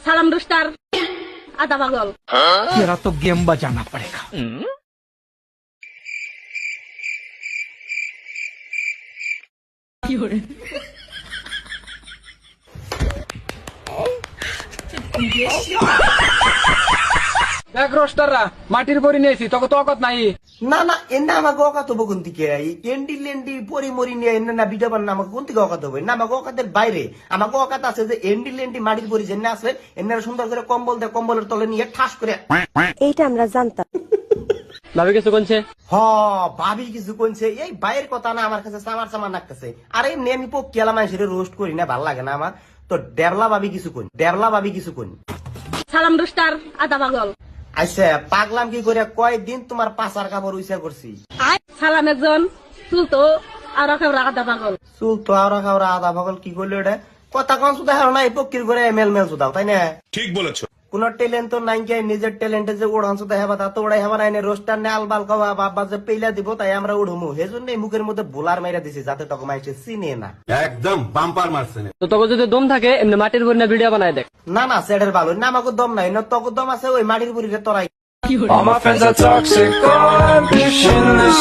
সালাম রুস্টার আদা পাগল। तेरा तो गेम बजाना पड़ेगा। দেখ রোস্টাররা মাটির বড়ি নিয়েছি তোকে তো অকত নাই। না না এনে আমাকে অকাত হবো কোন থেকে এন্ডি লেন্ডি পরি মরি নিয়ে এনে না ভিডিও বানানো আমাকে কোন থেকে অকাত হবে না আমাকে অকাতের বাইরে আমাকে অকাত আছে যে এন্ডি লেন্ডি মাটির পরি জেনে আসবে এনে সুন্দর করে কম্বল দেয় কম্বলের তলে নিয়ে ঠাস করে এইটা আমরা জানতাম। ভাবি কিছু কোনছে হ ভাবি কিছু কোনছে এই বাইরের কথা না আমার কাছে সামার সামার লাগতেছে আরে এমনি আমি পক্ষিয়ালা মানুষের রোস্ট করি না ভাল লাগে না আমার তো ডেবলা ভাবি কিছু কোন ডেবলা ভাবি কিছু কোন সালাম রুস্টার আদা পাগল। আচ্ছা পাগলাম কি করে কয়দিন তোমার পাচার কাপড় উইসা করছি সালাম একজন চুলতো আর একেবারে আদা পাগল। চুল তো আওরা খাওয়া আধা পাগল কি করলো এটা কথা কন শুধু হ্যাঁ না এই পক্ষীর করে মেল মেল শুধাও তাই না ঠিক বলেছো। কোন ট্যালেন্ট তো নাই কে নিজের ট্যালেন্টে যে ওড়ান শুধু হেবা তা তো ওড়াই হেবা নাই রোস্টার নে আলবাল কবা বাবা যে পেইলা দিব তাই আমরা উড়মু সেজন্য মুখের মধ্যে বোলার মাইরা দিছি যাতে তখন মাইছে চিনে না একদম বাম্পার মারছে। তো তোকে যদি দম থাকে এমনি মাটির বড়ি না ভিডিও বানায় দেখ। না না সেটার ভালো না আমাকে দম নাই না তোকে দম আছে ওই মাটির বুড়িরে তোরাই All my friends are toxic, all ambitionless.